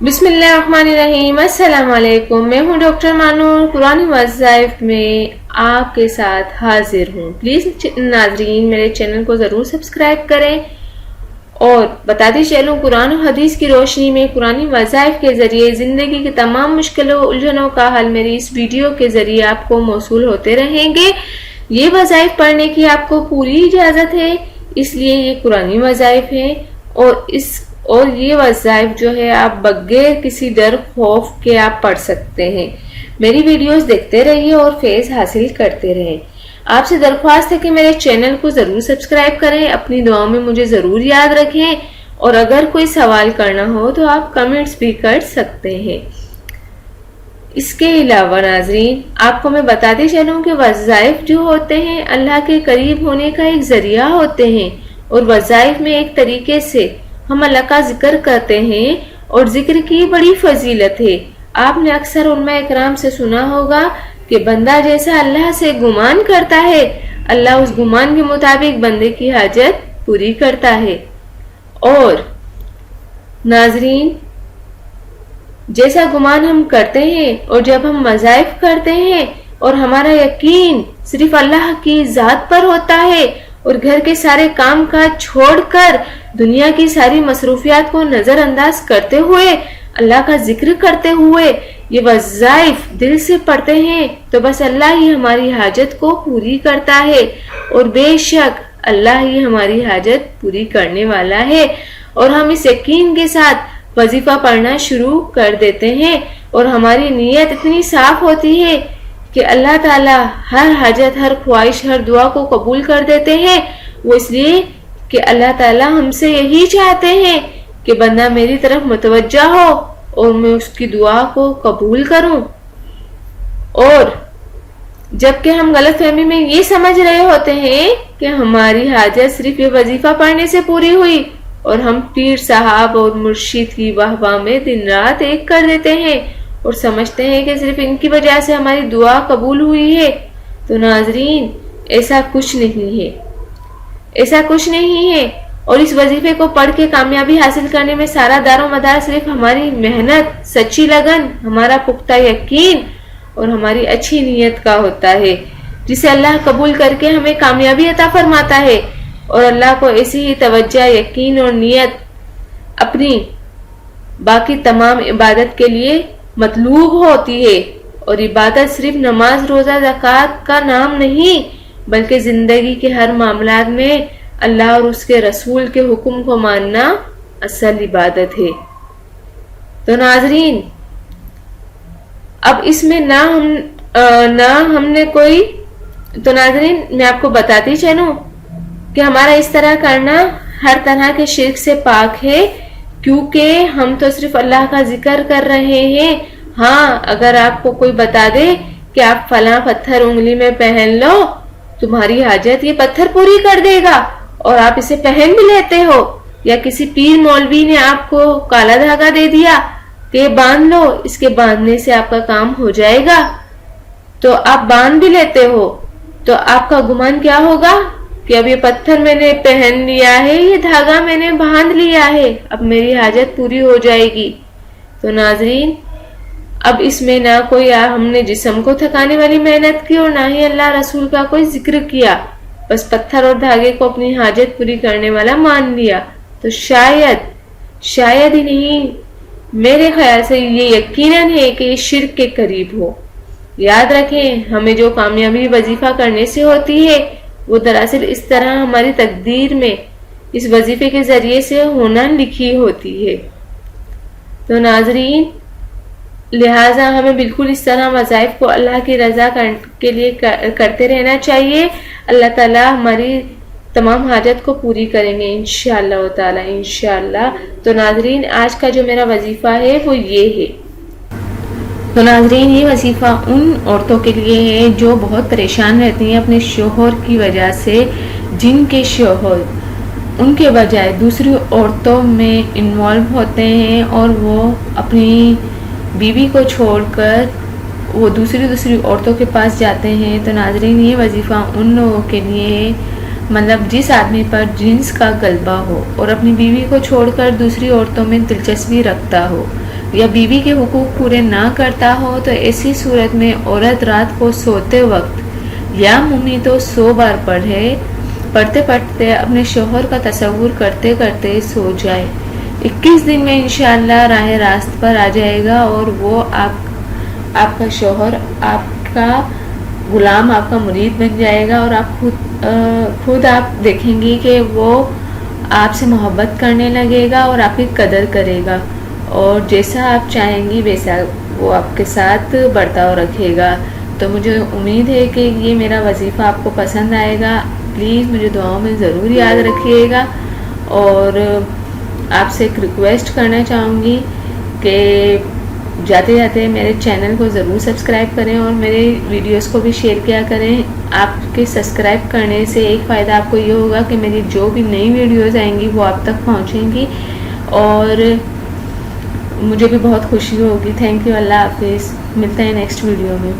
बिस्मिल्लाहिर्रहमानिर्रहीम। अस्सलाम वालेकुम। मैं हूँ डॉक्टर मानूर, कुरानी वज़ाइफ में आपके साथ हाजिर हूँ। प्लीज़ नाजरीन मेरे चैनल को ज़रूर सब्सक्राइब करें और बताती चलूँ, कुरान और हदीस की रोशनी में कुरानी वज़ाइफ के ज़रिए ज़िंदगी की तमाम मुश्किलों उलझनों का हल मेरी इस वीडियो के ज़रिए आपको मौसूल होते रहेंगे। ये वज़ाइफ पढ़ने की आपको पूरी इजाज़त है, इसलिए ये कुरानी वज़ाइफ है और ये वज़ाइफ जो है आप बगैर किसी डर खौफ के आप पढ़ सकते हैं। मेरी वीडियोस देखते रहिए और फैज़ हासिल करते रहें। आपसे दरख्वास्त है कि मेरे चैनल को ज़रूर सब्सक्राइब करें, अपनी दुआओं में मुझे ज़रूर याद रखें और अगर कोई सवाल करना हो तो आप कमेंट्स भी कर सकते हैं। इसके अलावा नाजरीन आपको मैं बताते चलूँ कि वज़ाइफ जो होते हैं अल्लाह के करीब होने का एक ज़रिया होते हैं और वज़ाइफ में एक तरीके से हम अल्लाह का जिक्र करते हैं और जिक्र की बड़ी फजीलत है। आपने अक्सर उलमा इकराम से सुना होगा कि बंदा जैसा अल्लाह से गुमान करता है, अल्लाह उस गुमान के मुताबिक बंदे की हाजत पूरी करता है। और नाजरीन जैसा गुमान हम करते हैं और जब हम वज़ाइफ करते हैं और हमारा यकीन सिर्फ अल्लाह की ज़ात पर होता है और घर के सारे काम काज छोड़कर दुनिया की सारी मसरूफियात को नजरअंदाज करते हुए अल्लाह का जिक्र करते हुए ये वज़ाइफ दिल से पढ़ते हैं तो बस अल्लाह ही हमारी हाजत को पूरी करता है और बेशक अल्लाह ही हमारी हाजत पूरी करने वाला है। और हम इस यकीन के साथ वजीफा पढ़ना शुरू कर देते हैं और हमारी नीयत इतनी साफ होती है कि अल्लाह ताला हर हाजत, हर ख्वाहिश, हर दुआ को कबूल कर देते हैं। वो इसलिए कि अल्लाह ताला हमसे यही चाहते हैं कि बंदा मेरी तरफ मुतवज्जा हो और मैं उसकी दुआ को कबूल करूं। और जबकि हम गलतफहमी में ये समझ रहे होते हैं कि हमारी हाजत सिर्फ ये वजीफा पढ़ने से पूरी हुई और हम पीर साहब और मुर्शिद की वाहवाह में दिन रात एक कर देते हैं और समझते हैं कि सिर्फ इनकी वजह से हमारी दुआ कबूल हुई है। तो नाजरीन ऐसा कुछ नहीं है, ऐसा कुछ नहीं है। और इस वजीफे को पढ़ के कामयाबी हासिल करने में सारा दारो मदार सिर्फ हमारी मेहनत, सच्ची लगन, हमारा पुख्ता यकीन और हमारी अच्छी नीयत का होता है, जिसे अल्लाह कबूल करके हमें कामयाबी अता फरमाता है। और अल्लाह को ऐसी ही तवज्जो, यकीन और नीयत अपनी बाकी तमाम इबादत के लिए मतलूब होती है। और इबादत सिर्फ नमाज, रोजा, ज़कात का नाम नहीं बल्कि जिंदगी के हर मामलात में अल्लाह और उसके रसूल के हुक्म को मानना असल इबादत है। तो नाजरीन अब इसमें ना हमने कोई, तो नाजरीन मैं आपको बताती चलूं कि हमारा इस तरह करना हर तरह के शिर्क से पाक है, क्योंकि हम तो सिर्फ अल्लाह का जिक्र कर रहे हैं। हाँ, अगर आपको कोई बता दे कि आप फला पत्थर उंगली में पहन लो, तुम्हारी हाजत ये पत्थर पूरी कर देगा और आप इसे पहन भी लेते हो, या किसी पीर मौलवी ने आपको काला धागा दे दिया कि बांध लो, इसके बांधने से आपका काम हो जाएगा, तो आप बांध भी लेते हो, तो आपका गुमान क्या होगा कि अब ये पत्थर मैंने पहन लिया है, ये धागा मैंने बांध लिया है, अब मेरी हाजत पूरी हो जाएगी। तो नाजरीन अब इसमें ना कोई हमने जिस्म को थकाने वाली मेहनत की और ना ही अल्लाह रसूल का कोई जिक्र किया, बस पत्थर और धागे को अपनी हाजत पूरी करने वाला मान लिया। तो शायद ही नहीं, मेरे ख्याल से ये यकीनन है कि ये शिर्क के करीब हो। याद रखें, हमें जो कामयाबी वजीफा करने से होती है वो दरअसल इस तरह हमारी तकदीर में इस वजीफे के जरिए से होना लिखी होती है। तो नाजरीन लिहाजा हमें बिल्कुल इस तरह वज़ाइफ को अल्लाह की रज़ा के लिए करते रहना चाहिए। अल्लाह ताला हमारी तमाम हाजत को पूरी करेंगे इंशाअल्लाह ताला, इंशाअल्लाह। तो नाजरीन आज का जो मेरा वजीफ़ा है वो ये है। तो नाजरीन ये वजीफ़ा उन औरतों के लिए है जो बहुत परेशान रहती हैं अपने शोहर की वजह से, जिनके शोहर उनके बजाय दूसरी औरतों में इन्वॉल्व होते हैं और वो अपनी बीवी को छोड़कर वो दूसरी औरतों के पास जाते हैं, तो नाज़रीन ये वजीफ़ा उन लोगों के लिए, मतलब जिस आदमी पर जिन्स का गलबा हो और अपनी बीवी को छोड़कर दूसरी औरतों में दिलचस्पी रखता हो या बीवी के हुकूक पूरे ना करता हो, तो ऐसी सूरत में औरत रात को सोते वक्त या मुनी तो 100 बार पढ़ते पढ़ते अपने शोहर का तसव्वुर करते करते सो जाए। 21 दिन में इंशाअल्लाह राह रास्त पर आ जाएगा और वो आपका शोहर आपका गुलाम, आपका मुरीद बन जाएगा और आप खुद आप देखेंगी कि वो आपसे मोहब्बत करने लगेगा और आपकी कदर करेगा और जैसा आप चाहेंगी वैसा वो आपके साथ बर्ताव रखेगा। तो मुझे उम्मीद है कि ये मेरा वजीफ़ा आपको पसंद आएगा। प्लीज़ मुझे दुआओं में ज़रूर याद रखिएगा और आपसे एक रिक्वेस्ट करना चाहूँगी कि जाते जाते मेरे चैनल को ज़रूर सब्सक्राइब करें और मेरे वीडियोस को भी शेयर किया करें। आपके सब्सक्राइब करने से एक फ़ायदा आपको ये होगा कि मेरी जो भी नई वीडियोस आएंगी वो आप तक पहुँचेंगी और मुझे भी बहुत खुशी होगी। Thank you. अल्लाह हाफिज़। मिलते हैं नेक्स्ट वीडियो में।